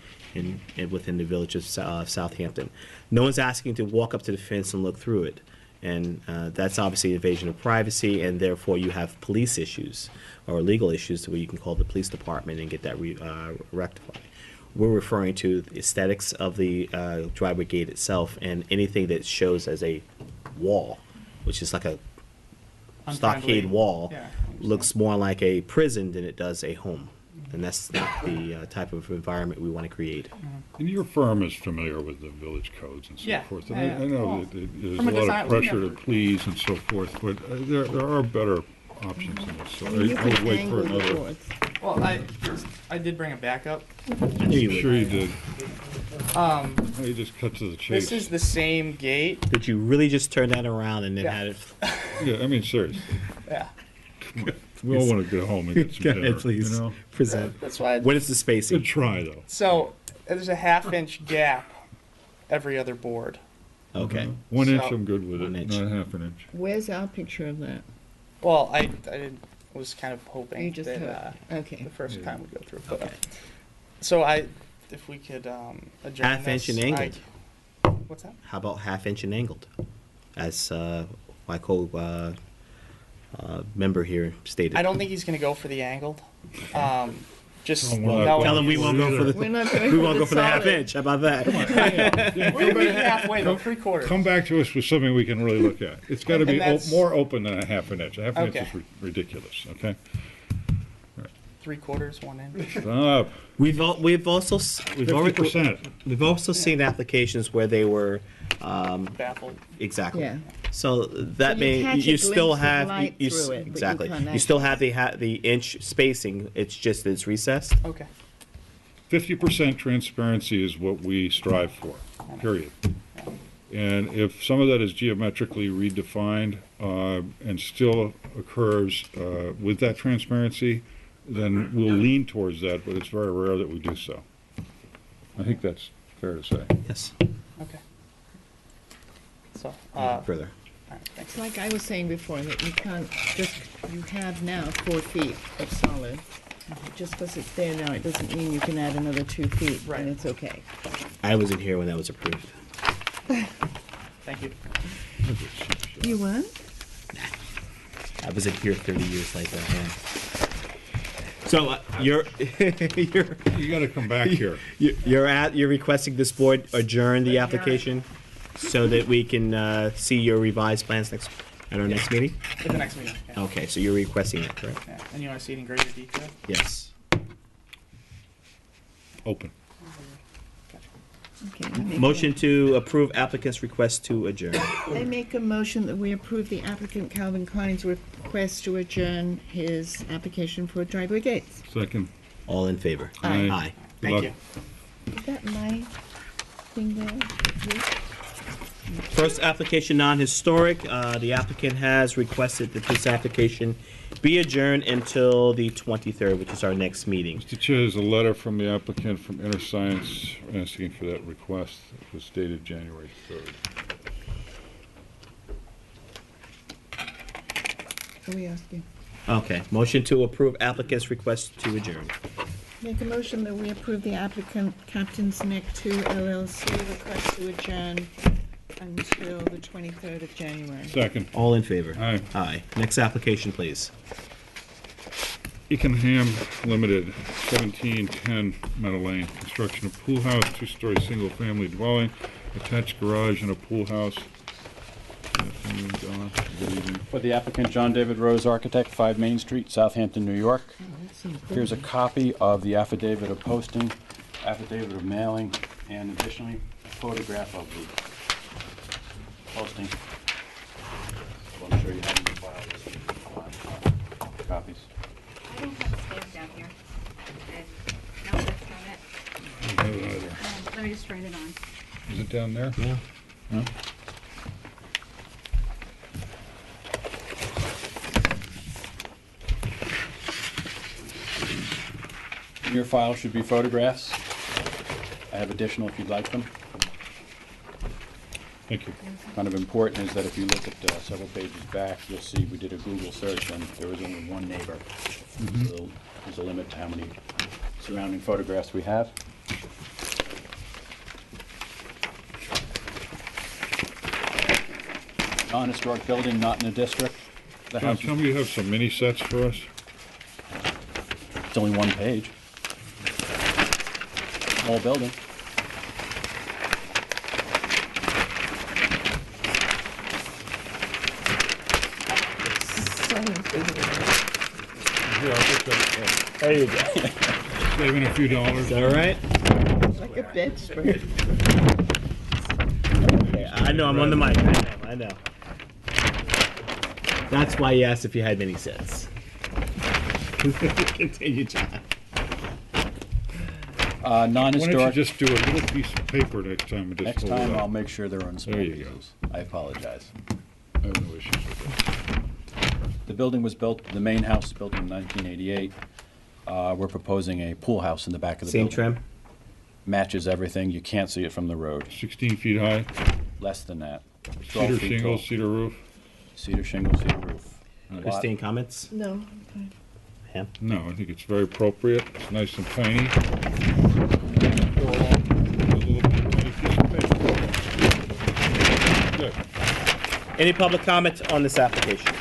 within the village of Southampton. No one's asking to walk up to the fence and look through it. And that's obviously invasion of privacy, and therefore you have police issues or legal issues where you can call the police department and get that rectified. We're referring to the aesthetics of the driveway gate itself, and anything that shows as a wall, which is like a stockade Unfriendly. wall, Yeah, I understand. looks more like a prison than it does a home. And that's not the type of environment we want to create. And your firm is familiar with the village codes and so Yeah, forth. yeah, And I yeah. know Well, that there's from a a lot design- of we pressure to never- please and so forth, but there are better options in this. So I mean, you I would can wait for angle the another. boards. Well, I did bring a backup. I knew you would. Sure you did. Um, You just cut to the chase. this is the same gate. Did you really just turn that around and then Yeah. had it? Yeah, I mean, seriously. Yeah. We all want to go home and get some Go dinner, ahead, please. you know? Present. That's why. What is the spacing? Good try, though. So there's a half-inch gap every other board. Okay. 1 inch, So- I'm good with it, 1 inch. not half an inch. Where's our picture of that? Well, I was kind of hoping You just that heard. Okay. the first time would go through. But, Okay. so if we could adjourn Half inch this, and angled. What's that? How about half inch and angled? As my co member here stated. I don't think he's going to go for the angled. Just Oh, well, knowing Tell him we he's- won't go for We're the, not going we won't go for the half solid. inch. How about that? We're gonna meet halfway though, 3/4. Come back to us with something we can really look at. It's got to And be that's- more open than a half an inch. A half an inch Okay. is ridiculous, okay? 3/4, 1 inch. Stop. We've also we've already 50%. we've also seen applications where they were Baffled. exactly. Yeah. So that you may catch a you still glimpse of have light you through it, but you exactly can't you still have the inch spacing. It's just that it's recessed. Okay. 50% transparency is what we strive for, period. And if some of that is geometrically redefined and still occurs with that transparency, then we'll lean towards that, but it's very rare that we do so. I think that's fair to say. Yes. Okay. So, Further. all right, thanks. It's like I was saying before, that you can't just, you have now 4 feet of solid. Just because it's there now, it doesn't mean you can add another 2 feet, Right. and it's okay. I wasn't here when that was approved. Thank you. You weren't? I wasn't here 30 years later. Yeah. So you're You got to come back here. you're requesting this board adjourn the application so that we can see your revised plans at our next meeting. At the next meeting. Yeah. Okay, so you're requesting that, correct? Yeah. And you want to see it in greater detail? Yes. Open. Okay. I make Motion to approve applicant's request to adjourn. I make a motion that we approve the applicant Calvin Klein's request to adjourn his application for driveway gates. Second. All in favor? Aye. Aye. Good Thank luck. you. Is that my thing there? First application non-historic. The applicant has requested that this application be adjourned until the 23rd, which is our next meeting. Mr. Chair, there's a letter from the applicant from Inter Science asking for that request. It was dated January 3rd. What are we asking? Okay, motion to approve applicant's request to adjourn. Make a motion that we approve the applicant Captain's Neck 2 LLC request to adjourn until the 23rd of January. Second. All in favor? Aye. Aye. Next application, please. Econham Limited, 1710 Meadow Lane. Construction of pool house, 2-story single-family dwelling, attached garage and a pool house. Good afternoon, Don. Good evening. For the applicant, John David Rose, architect, 5 Main Street, Southampton, New York. Here's a copy of the affidavit of posting, affidavit of mailing, and additionally, a photograph of posting. So I'm sure you have in your file copies. I don't have a stamp down here. No, that's not it. I don't have it either. Let me just write it on. Is it down there? Yeah. No? In your file should be photographs. I have additional if you'd like them. Thank you. Kind of important is that if you look at several pages back, you'll see we did a Google search and there was only one neighbor. So there's a limit to how many surrounding photographs we have. Non-historic building, not in the district. The John, house tell me you have some mini sets for us? It's only one page. Small building. Here, I'll get that. There you go. Saving a few dollars. All right. Like a bedspread. Okay, I know, I'm on the mic. I know. That's why you asked if you had mini sets. Continue, John. Why don't you Non-historic. just do a little piece of paper next time and just Next hold it time, up? I'll make sure they're on small There you go. pieces. I apologize. I have no issues with that. The building was built, the main house was built in 1988. We're proposing a pool house in the back of the Same building. trim? Matches everything. You can't see it from the road. 16 feet high, Less than that. 12 cedar feet shingles, tall. cedar roof? Cedar shingles, cedar roof. Lot- Christine, comments? No. Ham? No, I think it's very appropriate. It's nice and tiny. Go along with a little tiny piece of paper. Good. Any public comment on this application?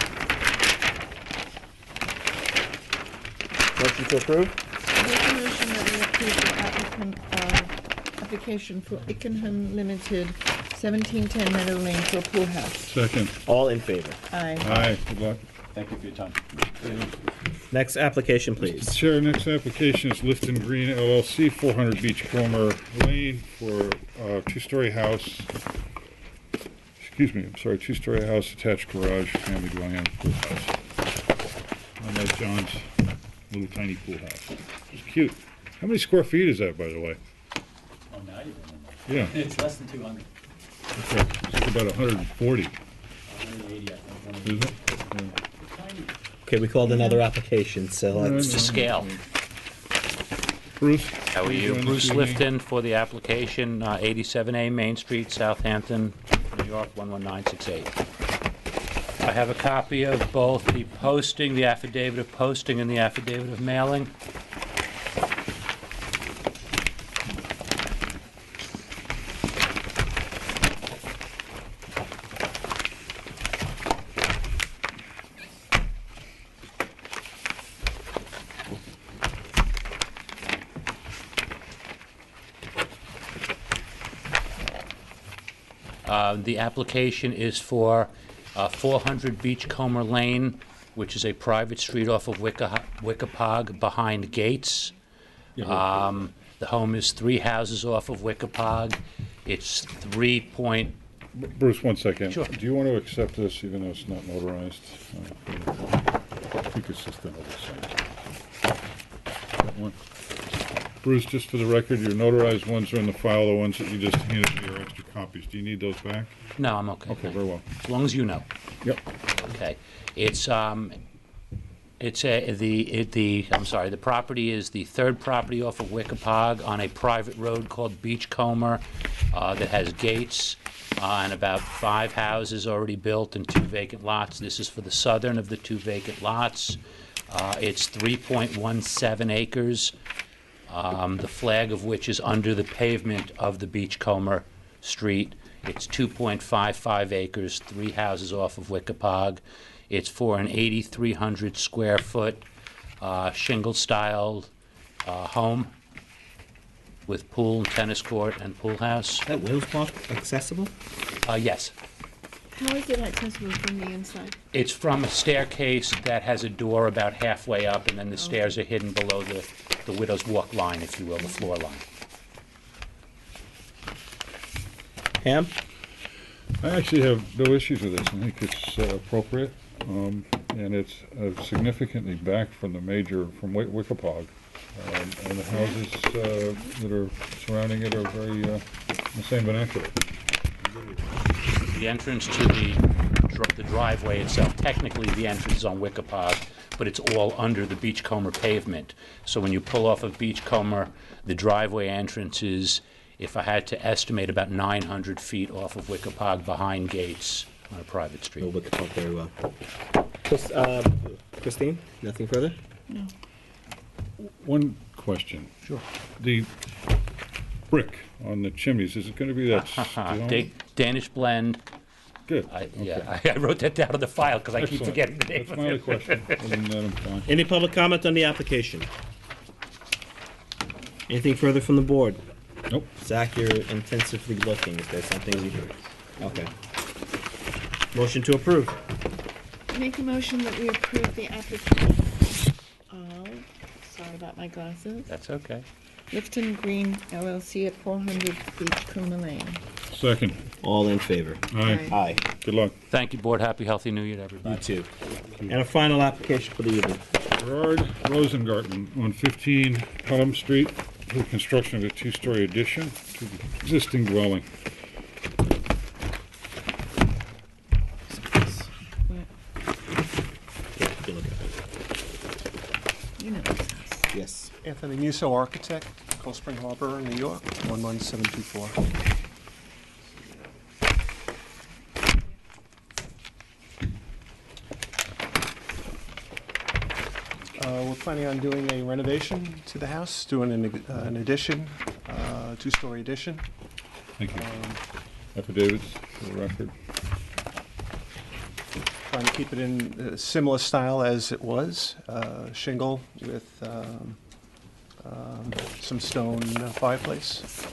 Motion to approve? Make a motion that we approve the applicant, application for Ickenham Limited, 1710 Meadow Lane for a pool house. Second. All in favor? Aye. Aye, good luck. Thank you for your time. Next application, Mr. please. Chair, next application is Lifton Green LLC, 400 Beachcomber Lane for a two-story house. Excuse me, I'm sorry, two-story house, attached garage, family dwelling on pool house. I like John's little tiny pool house. It's cute. How many square feet is that, by the way? Oh, now you remember. Yeah, It's less than 200. okay, it's about 140, 180, I think. isn't it? Okay, we called another application, so let's To scale. Bruce? How are you? doing Bruce this evening? Lifton for the application, 87A Main Street, Southampton, New York, 11968. I have a copy of both the posting, the affidavit of posting, and the affidavit of mailing. The application is for 400 Beachcomber Lane, which is a private street off of Wickapog behind Gates. The home is 3 houses off of Wickapog. It's 3 point, Bruce, one second. Sure. Do you want to accept this even though it's not notarized? I think it's just another sign. That one. Bruce, just for the record, your notarized ones are in the file, the ones that you just handed me are extra copies. Do you need those back? no, I'm okay. Okay, very well. As long as you know. Yep. Okay. The property is the third property off of Wickapog on a private road called Beachcomber that has gates and about 5 houses already built and 2 vacant lots. This is for the southern of the 2 vacant lots. It's 3.17 acres, the flag of which is under the pavement of the Beachcomber Street. It's 2.55 acres, 3 houses off of Wickapog. It's for an 8,300 square foot shingle-style home with pool, tennis court, and pool house. Is that Wills Park accessible? Yes. How is it accessible from the inside? It's from a staircase that has a door about halfway up, and then the stairs are hidden below the widow's walk line, if you will, the floor line. Ham? I actually have no issues with this. I think it's appropriate, and it's significantly back from the major, from Wickapog. And the houses that are surrounding it are very, the same vernacular. The entrance to the driveway itself, technically the entrance is on Wickapog, but it's all under the Beachcomber pavement. So when you pull off of Beachcomber, the driveway entrance is, if I had to estimate, about 900 feet off of Wickapog behind gates on a private Know street. Wickapog very well. Christine, nothing further? No. One question. Sure. The brick on the chimneys, is it going to be that stone? Danish blend. Good. Yeah, I wrote that down in the file because I keep Excellent. forgetting the name That's of my only it. question. Other than that, I'm fine. Any public comment on the application? Anything further from the board? Nope. Zach, you're intensively looking. Is there something you... Okay. Motion to approve. Make a motion that we approve the application of, sorry about my glasses, That's okay. Lifton Green LLC at 400 Beachcomber Lane. Second. All in favor? Aye. Aye. Good luck. Thank you, board. Happy, healthy New Year to You everybody. too. And a final application for the evening. Gerard Rosengarten on 15 Pelham Street for the construction of a two-story addition to the existing dwelling. Yeah, you can look at it. You know this house. Yes. Anthony Musso, architect, Cold Spring Harbor, New York, 11724. We're planning on doing a renovation to the house, doing an addition, two-story addition. Thank you. Affidavits for the record. Trying to keep it in a similar style as it was, shingle with some stone fireplace.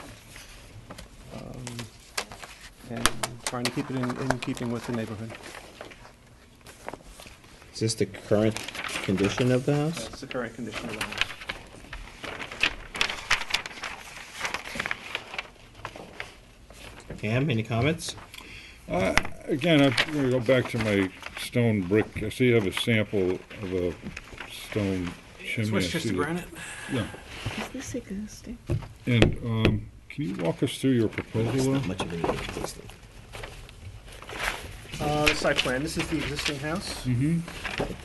And trying to keep it in keeping with the neighborhood. Is this the current condition of the house? That's the current condition of the house. Cam, any comments? Again, I'm going to go back to my stone brick. I see you have a sample of a stone chimney. It's I Westchester see that- granite. Yeah. Is this existing? And can you walk us through your proposal? Not much of anything existing. The site plan, this is the existing house, Mm-hmm.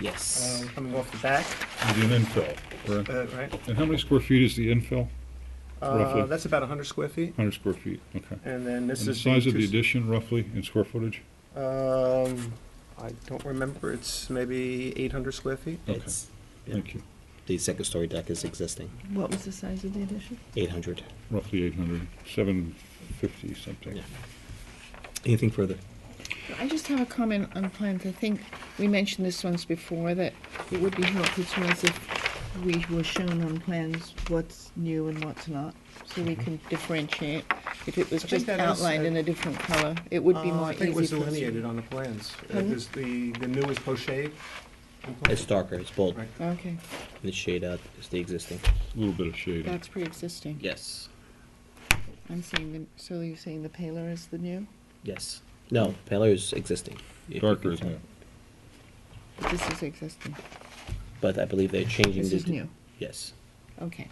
Yes. coming off the back, An infill, correct? right? And how many square feet is the infill? Roughly? That's about 100 square feet. 100 square feet, okay. And then this And the is size of the two- addition roughly in square footage? I don't remember, it's maybe 800 square feet. Okay. It's, Thank you. the second story deck is existing. What was the size of the addition? 800. Roughly 800, 750 something. Yeah. Anything further? I just have a comment on plans. I think we mentioned this once before, that it would be helpful to us if we were shown on plans what's new and what's not, so we can differentiate. If it was I think just that is, outlined in a different color, it would be more I easy think it was for us to- delineated on the plans. Pardon? Because the new is pochade. It's darker, it's bold. Right. Okay, And the shade out is the existing. A little bit of shading. that's pre-existing. Yes. I'm seeing the, so you're saying the paler is the new? Yes. No, paler is existing. If you Darker can is tell. new. But this is existing. But I believe they're changing This the... is new. Yes. Okay.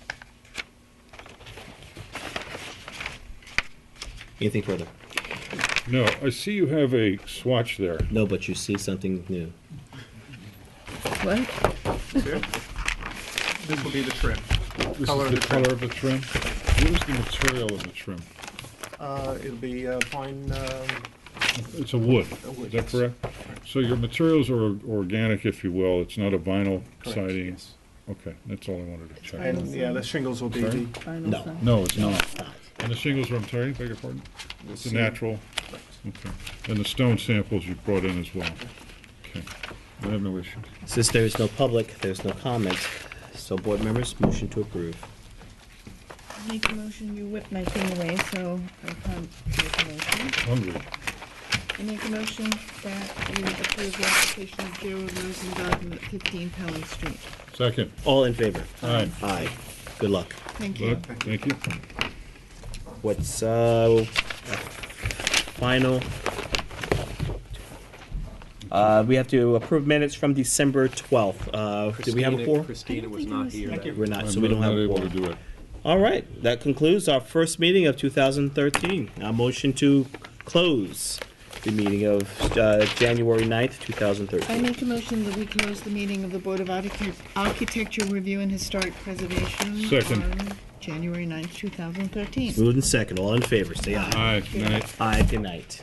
Anything further? No, I see you have a swatch there. No, but you see something new. What? This will be the trim. This Color is of the the trim. color of the trim. What is the material of the trim? It'll be pine, It's a wood, A wood, is that yes. correct? So your materials are organic, if you will, it's not a vinyl correct, siding? yes. Okay, that's all I wanted to check. And, yeah, the shingles will be Sorry? the, Final No. sign. No, it's not. Not. And the shingles are, I'm sorry, beg your pardon? It's a seam. natural? Okay. And the stone samples you brought in as well? Okay, I have no issue. Since there is no public, there's no comment. So board members, motion to approve. Make a motion, you whipped my thing away, so I can't make a motion. Hungry. I make a motion that we approve the application of Gerald Rosengarten at 15 Pelham Street. Second. All in favor? Aye. Aye. Good luck. Thank you. Good, thank you. What's, final We have to approve minutes from December 12th. Did we have a quorum? Christina was not here. We're not, so I'm we don't have not a able to quorum. do it. All right, that concludes our first meeting of 2013. A motion to close the meeting of January 9th, 2013. I make a motion that we close the meeting of the Board of Architecture Review and Historic Preservation Second. on January 9th, 2013. Moved and second. All in favor, say aye. Aye, good night. Aye, good night.